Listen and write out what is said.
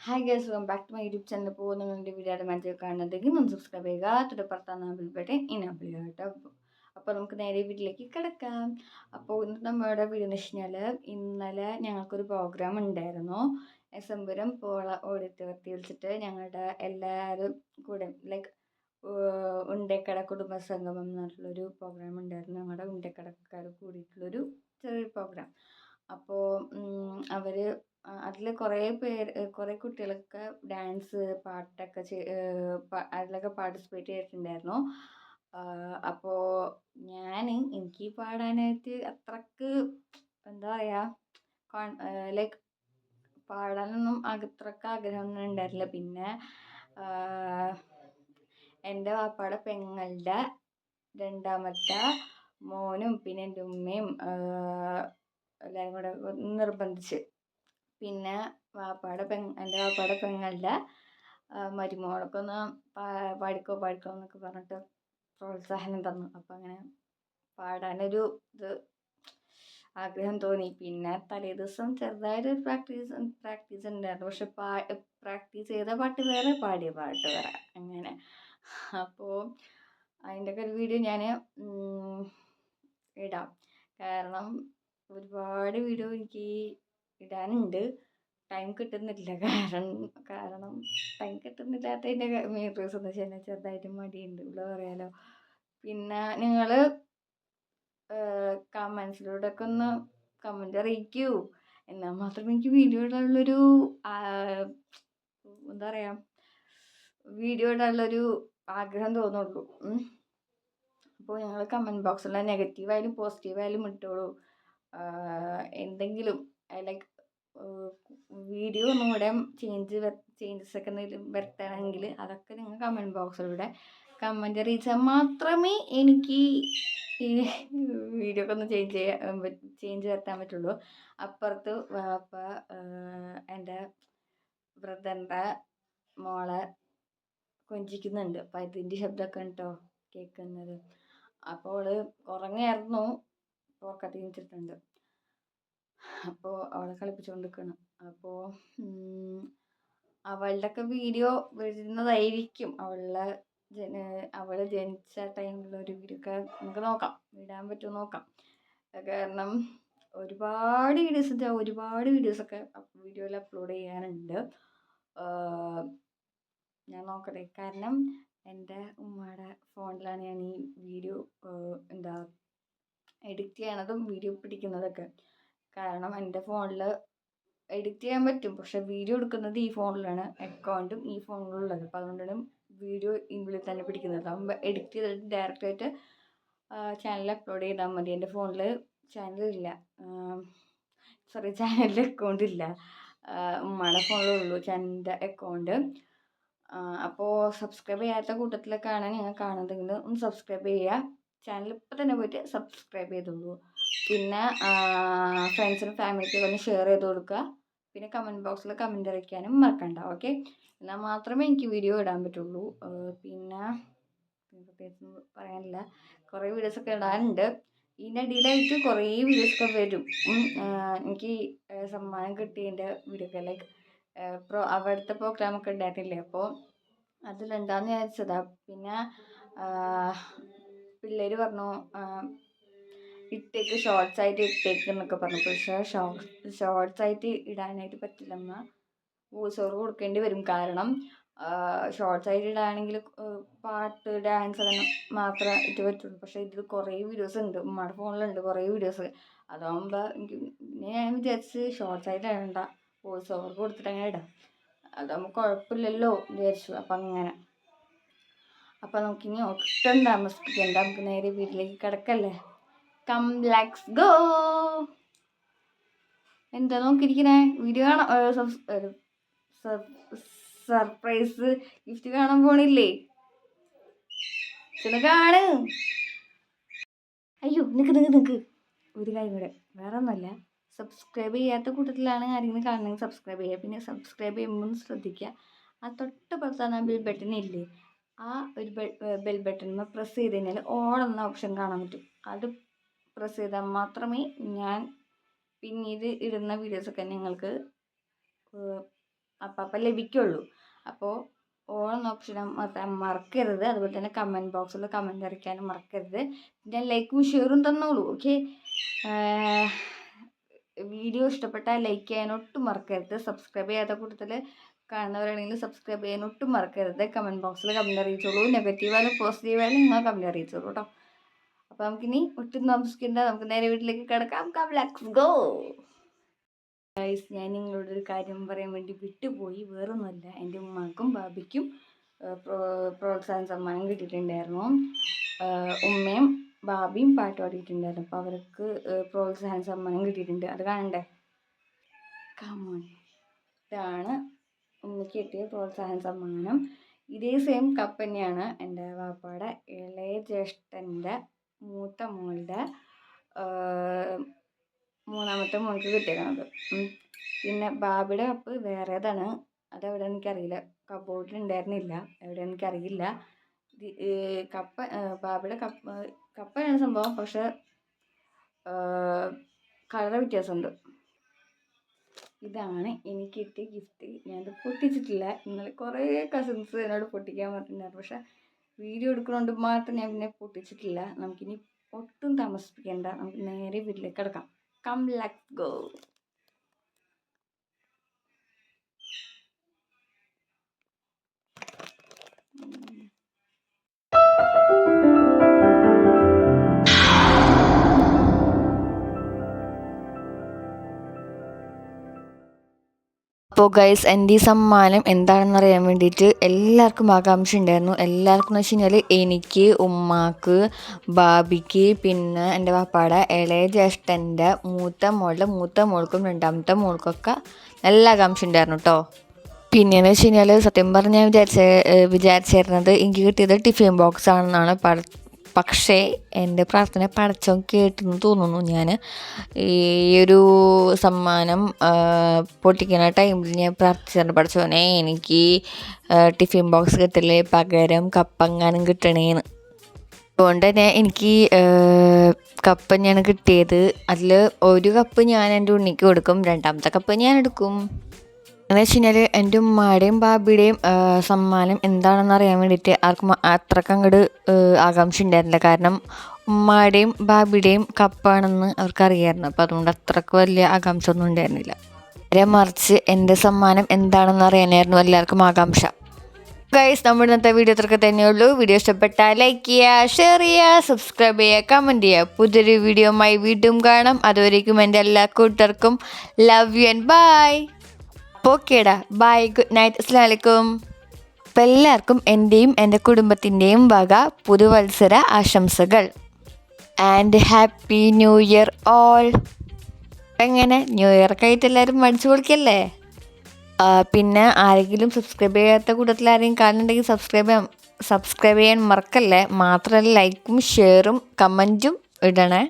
Hi guys, welcome back to my YouTube channel. ഇപ്പോൾ നിങ്ങളുടെ വീഡിയോയുടെ മനസ്സിൽ കാണുന്നുണ്ടെങ്കിൽ ഒന്ന് സബ്സ്ക്രൈബ് ചെയ്യുക, തൊട്ടപ്പുറത്താണ് ബെൽ ബട്ടൺ ഇനേബിൾ ചെയ്യുക കേട്ടോ. അപ്പോൾ നമുക്ക് നേരെ വീട്ടിലേക്ക് കിടക്കാം. അപ്പോൾ ഇന്ന് നമ്മുടെ വീഡിയോ എന്ന് വെച്ച് കഴിഞ്ഞാൽ, ഇന്നലെ ഞങ്ങൾക്കൊരു പ്രോഗ്രാം ഉണ്ടായിരുന്നു. എസംപുരം പോള ഓഡിറ്റോറിയത്തിൽ വെച്ചിട്ട് ഞങ്ങളുടെ എല്ലാവരും കൂടെ ലൈക്ക് ഉണ്ടേക്കട കുടുംബസംഗമം എന്ന് പറഞ്ഞിട്ടുള്ളൊരു പ്രോഗ്രാം ഉണ്ടായിരുന്നു. ഞങ്ങളുടെ ഉണ്ടേക്കടക്കാർ കൂടിയിട്ടുള്ളൊരു ചെറിയൊരു പ്രോഗ്രാം. അപ്പോൾ അവർ അതിൽ കുറേ കുട്ടികളൊക്കെ ഡാൻസ് പാട്ടൊക്കെ അതിലൊക്കെ പാർട്ടിസിപ്പേറ്റ് ചെയ്തിട്ടുണ്ടായിരുന്നു. അപ്പോൾ എനിക്ക് പാടാനായിട്ട് അത്രക്ക് എന്താ പറയുക, ലൈക്ക് പാടാനൊന്നും അത്രക്ക് ആഗ്രഹമൊന്നും ഉണ്ടായിരുന്നില്ല. പിന്നെ എൻ്റെ വാപ്പാടെ പെങ്ങളുടെ രണ്ടാമത്തെ മോനും പിന്നെ എൻ്റെ ഉമ്മയും എല്ലാവരും കൂടെ നിർബന്ധിച്ച്, പിന്നെ എൻ്റെ വാപ്പാടെ പെങ്ങളുടെ മരുമോളൊക്കെ ഒന്ന് പാടിക്കോ എന്നൊക്കെ പറഞ്ഞിട്ട് പ്രോത്സാഹനം തന്നു. അപ്പം അങ്ങനെ പാടാനൊരു ആഗ്രഹം തോന്നി. പിന്നെ തലേ ദിവസം ചെറുതായിട്ടൊരു പ്രാക്ടീസ് ഉണ്ടായിരുന്നു. പക്ഷെ പ്രാക്ടീസ് ചെയ്ത പാട്ട് വേറെ, പാടിയ പാട്ട് വേറെ, അങ്ങനെ. അപ്പോൾ അതിൻ്റെയൊക്കെ ഒരു വീഡിയോ ഞാൻ ഇടാം. കാരണം ഒരുപാട് വീഡിയോ എനിക്ക് ഇടാനുണ്ട്, ടൈം കിട്ടുന്നില്ല. കാരണം ടൈം കിട്ടുന്നില്ലാത്തതിൻ്റെ മെയിൻ റീസൺ എന്ന് വെച്ച് കഴിഞ്ഞാൽ ചെറുതായിട്ട് മടിയുണ്ട്, ഇവിടെ പറയാലോ. പിന്നെ നിങ്ങൾ കമൻസിലൂടെ ഒക്കെ ഒന്ന് കമൻറ്റ് അറിയിക്കൂ, എന്നാൽ മാത്രമേ എനിക്ക് വീഡിയോ ഇടാനുള്ളൊരു എന്താ പറയുക, വീഡിയോ ഇടാനുള്ളൊരു ആഗ്രഹം തോന്നുള്ളൂ. അപ്പോൾ ഞങ്ങൾ കമൻറ്റ് ബോക്സിൽ നെഗറ്റീവായാലും പോസിറ്റീവായാലും ഇട്ടോളൂ. എന്തെങ്കിലും ലൈക്ക് വീഡിയോ ഒന്നും കൂടെ ചേഞ്ചസ് ഒക്കെ എന്തെങ്കിലും വരുത്തണമെങ്കിൽ അതൊക്കെ നിങ്ങൾ കമൻറ്റ് ബോക്സിലൂടെ കമൻറ്റ് അറിയിച്ചാൽ മാത്രമേ എനിക്ക് ഈ വീഡിയോ ഒക്കെ ഒന്ന് ചേഞ്ച് വരുത്താൻ പറ്റുള്ളൂ. അപ്പുറത്ത് വാപ്പ എൻ്റെ ബ്രദറിൻ്റെ മോളെ കൊഞ്ചിക്കുന്നുണ്ട്. അപ്പം ഇതിൻ്റെ ശബ്ദമൊക്കെ കേട്ടോ കേൾക്കുന്നത്. അപ്പോൾ അവൾ ഉറങ്ങിയായിരുന്നു, ഉറക്കത്തിൽ എണീറ്റിട്ടുണ്ട്. അപ്പോൾ അവളെ കളിപ്പിച്ചുകൊണ്ടിരിക്കണം. അപ്പോൾ അവളുടെയൊക്കെ വീഡിയോ വരുന്നതായിരിക്കും. അവൾ ജനിച്ച ടൈമിലൊരു വീഡിയോ ഒക്കെ നമുക്ക് നോക്കാം, ഇടാൻ പറ്റുമോ നോക്കാം. കാരണം ഒരുപാട് വീഡിയോസൊക്കെ വീഡിയോയിൽ അപ്ലോഡ് ചെയ്യാനുണ്ട്. ഞാൻ നോക്കട്ടെ. കാരണം എൻ്റെ ഉമ്മയുടെ ഫോണിലാണ് ഞാൻ ഈ വീഡിയോ എഡിറ്റ് ചെയ്യണതും വീഡിയോ പിടിക്കുന്നതൊക്കെ. കാരണം എൻ്റെ ഫോണിൽ എഡിറ്റ് ചെയ്യാൻ പറ്റും, പക്ഷെ വീഡിയോ എടുക്കുന്നത് ഈ ഫോണിലാണ്, അക്കൗണ്ടും ഈ ഫോണിലുള്ളത്. അപ്പോൾ അതുകൊണ്ടാണ് വീഡിയോ ഇതിൽ തന്നെ പിടിക്കുന്നത്. അതാകുമ്പോൾ എഡിറ്റ് ചെയ്തിട്ട് ഡയറക്റ്റായിട്ട് ചാനലിൽ അപ്ലോഡ് ചെയ്താൽ മതി. എൻ്റെ ഫോണിൽ ചാനലില്ല, ചാനലിൻ്റെ അക്കൗണ്ട് ഇല്ല. ഉമ്മയുടെ ഫോണിലുള്ളൂ ചാനലിൻ്റെ അക്കൗണ്ട്. അപ്പോൾ സബ്സ്ക്രൈബ് ചെയ്യാത്ത കൂട്ടത്തിലൊക്കെയാണ് നിങ്ങൾ കാണുന്നതെങ്കിൽ ഒന്ന് സബ്സ്ക്രൈബ് ചെയ്യുക. ചാനൽ ഇപ്പോൾ തന്നെ പോയിട്ട് സബ്സ്ക്രൈബ് ചെയ്തോളൂ. പിന്നെ ഫ്രണ്ട്സിനും ഫാമിലിക്കും ഒന്ന് ഷെയർ ചെയ്ത് കൊടുക്കുക. പിന്നെ കമൻറ്റ് ബോക്സിൽ കമൻറ്റ് അറിയിക്കാനും മറക്കണ്ട. ഓക്കെ, എന്നാൽ മാത്രമേ എനിക്ക് വീഡിയോ ഇടാൻ പറ്റുള്ളൂ. പിന്നെ പ്രത്യേകിച്ച് പറയാനില്ല, കുറേ വീഡിയോസൊക്കെ ഇടാനുണ്ട്. ഇതിനിടയിലായിട്ട് കുറേ വീഡിയോസൊക്കെ വരും. എനിക്ക് സമ്മാനം കിട്ടിയതിൻ്റെ വീഡിയോ ഒക്കെ ലൈക്ക് അവിടുത്തെ പ്രോഗ്രാമൊക്കെ ഉണ്ടായിരുന്നില്ലേ, അപ്പോൾ അതിലുണ്ടാന്ന് വിചാരിച്ചതാ. പിന്നെ പിള്ളേർ പറഞ്ഞു ഷോർട്സ് ആയിട്ട് ഇട്ടേക്ക് എന്നൊക്കെ പറഞ്ഞു. പക്ഷേ ഷോർട്സ് ആയിട്ട് ഇടാനായിട്ട് പറ്റില്ലമ്മ, വോയിസ് ഓവർ കൊടുക്കേണ്ടി വരും. കാരണം ഷോർട്സ് ആയിട്ട് ഇടാണെങ്കിൽ പാട്ട് ഡാൻസ് അങ്ങനെ മാത്രമേ ഇട്ട് പറ്റുള്ളൂ. പക്ഷേ ഇതിൽ കുറേ വീഡിയോസ് ഉണ്ട്, ഉമ്മയുടെ ഫോണിലുണ്ട് കുറേ വീഡിയോസ്. അതാകുമ്പോൾ ഞാൻ വിചാരിച്ച് ഷോർട്സ് ആയിട്ട് ഇടണ്ട, വോയിസ് ഓവർ കൊടുത്തിട്ട് അങ്ങനെ ഇടാം, അതാകുമ്പോൾ കുഴപ്പമില്ലല്ലോ വിചാരിച്ചു. അപ്പം അങ്ങനെ. അപ്പം നമുക്കിനി ഒട്ടും താമസിപ്പിക്കണ്ട, നമുക്ക് നേരെ വീട്ടിലേക്ക് കിടക്കല്ലേ. Come let's go. എന്താ നോക്കിയിരിക്കണേ? വീഡിയോ കാണാൻ സർപ്രൈസ് ഗിഫ്റ്റ് കാണാൻ പോണില്ലേ? ചെന്ന് കാണ്. അയ്യോ നിക്ക് ഒരു കാര്യം കൂടെ, വേറെ ഒന്നുമല്ല. സബ്സ്ക്രൈബ് ചെയ്യാത്ത കൂട്ടത്തിലാണ് ആരെങ്കിലും കാണണമെങ്കിൽ സബ്സ്ക്രൈബ് ചെയ്യുക. പിന്നെ സബ്സ്ക്രൈബ് ചെയ്യുമ്പോൾ ശ്രദ്ധിക്കുക, ആ തൊട്ടപ്പുറത്താണ് ബെൽ ബട്ടൺ ഇല്ലേ, ആ ഒരു ബെൽ ബട്ടൺ പ്രസ് ചെയ്ത് കഴിഞ്ഞാൽ ഓൾ എന്ന ഓപ്ഷൻ കാണാൻ പറ്റും. അത് പ്രസ് ചെയ്താൽ മാത്രമേ ഞാൻ പിന്നീട് ഇടുന്ന വീഡിയോസൊക്കെ നിങ്ങൾക്ക് അപ്പം ലഭിക്കുള്ളൂ. അപ്പോൾ ഓൾ എന്ന ഓപ്ഷൻ മറക്കരുത്. അതുപോലെ തന്നെ കമൻറ്റ് ബോക്സിൽ കമൻറ്റ് അറിയിക്കാനും മറക്കരുത്. പിന്നെ ലൈക്കും ഷെയറും തന്നോളൂ. ഓക്കെ, വീഡിയോ ഇഷ്ടപ്പെട്ടാൽ ലൈക്ക് ചെയ്യാൻ ഒട്ടും മറക്കരുത്. സബ്സ്ക്രൈബ് ചെയ്യാത്ത കൂട്ടത്തിൽ കാണുന്നവരാണെങ്കിൽ സബ്സ്ക്രൈബ് ചെയ്യാൻ ഒട്ടും മറക്കരുത്. കമൻറ്റ് ബോക്സിൽ കമൻറ്റ് അറിയിച്ചോളൂ. നെഗറ്റീവായാലും പോസിറ്റീവായാലും നിങ്ങൾ കമൻറ്റ് അറിയിച്ചോളൂ കേട്ടോ. അപ്പോൾ നമുക്കിനി ഒട്ടും താമസിക്കേണ്ട, നമുക്ക് നേരെ വീട്ടിലേക്ക് കിടക്കാം. Let's go. ഗൈസ്, ഞാൻ നിങ്ങളോടൊരു കാര്യം പറയാൻ വേണ്ടി വിട്ടുപോയി. വേറൊന്നുമല്ല, എൻ്റെ ഉമ്മാക്കും ബാബിക്കും പ്രോത്സാഹന സമ്മാനം കിട്ടിയിട്ടുണ്ടായിരുന്നു. ഉമ്മയും ബാബിയും പാട്ട് പാടിയിട്ടുണ്ടായിരുന്നു. അപ്പോൾ അവർക്ക് പ്രോത്സാഹന സമ്മാനം കിട്ടിയിട്ടുണ്ട്. അത് കാണണ്ടേ? കമോൺ, ഇതാണ് ഉമ്മയ്ക്ക് കിട്ടിയ പ്രോത്സാഹന സമ്മാനം. ഇതേ സെയിം കപ്പ് തന്നെയാണ് എൻ്റെ വാപ്പയുടെ ഇളയ ജ്യേഷ്ഠൻ്റെ മൂത്ത മോളുടെ മൂന്നാമത്തെ മോൾക്ക് കിട്ടിയേക്കണത്. പിന്നെ ബാബിയുടെ കപ്പ് വേറേതാണ്. അതെവിടെ എനിക്കറിയില്ല, കബോർഡിൽ ഉണ്ടായിരുന്നില്ല, എവിടെ എനിക്കറിയില്ല. കപ്പ് ബാബിയുടെ കപ്പയാണ് സംഭവം, പക്ഷെ കളർ വ്യത്യാസമുണ്ട്. ഇതാണ് എനിക്ക് കിട്ടിയ ഗിഫ്റ്റ്. ഞാനത് പൊട്ടിച്ചിട്ടില്ല. ഇന്നലെ കുറേ കസിൻസ് എന്നോട് പൊട്ടിക്കാൻ പറഞ്ഞിട്ടുണ്ടായിരുന്നു, പക്ഷെ വീഡിയോ എടുക്കുന്നതുകൊണ്ട് മാത്രം ഞാൻ പിന്നെ പൊട്ടിച്ചിട്ടില്ല. നമുക്കിനി ഒട്ടും താമസിപ്പിക്കേണ്ട, നമുക്ക് നേരെ വീട്ടിലേക്ക് കിടക്കാം. Let's go. അപ്പോൾ ഗൈസ്, എൻ്റെ ഈ സമ്മാനം എന്താണെന്ന് അറിയാൻ വേണ്ടിയിട്ട് എല്ലാവർക്കും ആകാംക്ഷ ഉണ്ടായിരുന്നു. എല്ലാവർക്കും എന്ന് വെച്ച് കഴിഞ്ഞാൽ എനിക്ക്, ഉമ്മാക്ക്, ബാബിക്ക്, പിന്നെ എൻ്റെ പാപ്പാടെ ഇളയ ജ്യേഷ്ഠൻ്റെ മൂത്ത മോൾക്കും രണ്ടാമത്തെ മോൾക്കൊക്കെ നല്ല ആകാംക്ഷ ഉണ്ടായിരുന്നു കേട്ടോ. പിന്നെയെന്ന് വെച്ച് കഴിഞ്ഞാൽ സത്യം പറഞ്ഞാൽ വിചാരിച്ചിരുന്നത് എനിക്ക് കിട്ടിയത് ടിഫിൻ ബോക്സ് ആണെന്നാണ്. പക്ഷേ എൻ്റെ പ്രാർത്ഥന പടച്ചോൻ കേട്ടെന്ന് തോന്നുന്നു. ഞാൻ ഈ ഒരു സമ്മാനം പൊട്ടിക്കുന്ന ടൈമിൽ ഞാൻ പ്രാർത്ഥിച്ചിട്ടുണ്ട്, പടച്ചോനെ എനിക്ക് ടിഫിൻ ബോക്സ് കിട്ടില്ലേ, പകരം കപ്പങ്ങാനും കിട്ടണേന്ന്. അതുകൊണ്ട് തന്നെ എനിക്ക് കപ്പ് തന്നെയാണ് കിട്ടിയത്. അതിൽ ഒരു കപ്പ് ഞാൻ എൻ്റെ ഉണ്ണിക്ക് കൊടുക്കും, രണ്ടാമത്തെ കപ്പ് ഞാൻ എടുക്കും. എന്ന് വെച്ച് കഴിഞ്ഞാൽ എൻ്റെ ഉമ്മയുടെയും ബാബിയുടെയും സമ്മാനം എന്താണെന്ന് അറിയാൻ വേണ്ടിയിട്ട് ആർക്കും അത്രയ്ക്ക് അങ്ങോട്ട് ആകാംക്ഷ ഉണ്ടായിരുന്നില്ല. കാരണം ഉമ്മയുടെയും ബാബിയുടെയും കപ്പാണെന്ന് അവർക്കറിയായിരുന്നു. അപ്പോൾ അതുകൊണ്ട് അത്രയ്ക്ക് വലിയ ആകാംക്ഷ ഒന്നും ഉണ്ടായിരുന്നില്ല. നേരെ മറിച്ച് എൻ്റെ സമ്മാനം എന്താണെന്ന് അറിയാനായിരുന്നു എല്ലാവർക്കും ആകാംക്ഷ. ഗൈസ്, നമ്മുടെ ഇന്നത്തെ വീഡിയോ അത്രയ്ക്ക് തന്നെയുള്ളൂ. വീഡിയോ ഇഷ്ടപ്പെട്ടാൽ ലൈക്ക് ചെയ്യുക, ഷെയർ ചെയ്യുക, സബ്സ്ക്രൈബ് ചെയ്യുക, കമൻറ്റ് ചെയ്യുക. പുതിയൊരു വീഡിയോയുമായി വീണ്ടും കാണാം. അതുവരേക്കും എൻ്റെ എല്ലാ കൂട്ടർക്കും ലവ് യു ആൻഡ് ബൈ. ഓക്കേടാ, ബൈ, ഗുഡ് നൈറ്റ്, അസ്സലാമു അലൈക്കും. അപ്പം എല്ലാവർക്കും എൻ്റെയും എൻ്റെ കുടുംബത്തിൻ്റെയും വക പുതുവത്സര ആശംസകൾ. And happy new year all. എങ്ങനെ ന്യൂ ഇയർ ഒക്കെ ആയിട്ട് എല്ലാവരും മടിച്ചു പൊളിക്കല്ലേ? പിന്നെ ആരെങ്കിലും സബ്സ്ക്രൈബ് ചെയ്യാത്ത കൂട്ടത്തിൽ ആരെങ്കിലും കാണുന്നുണ്ടെങ്കിൽ സബ്സ്ക്രൈബ് ചെയ്യാൻ മറക്കല്ലേ. മാത്രമല്ല ലൈക്കും ഷെയറും കമൻറ്റും ഇടണേ.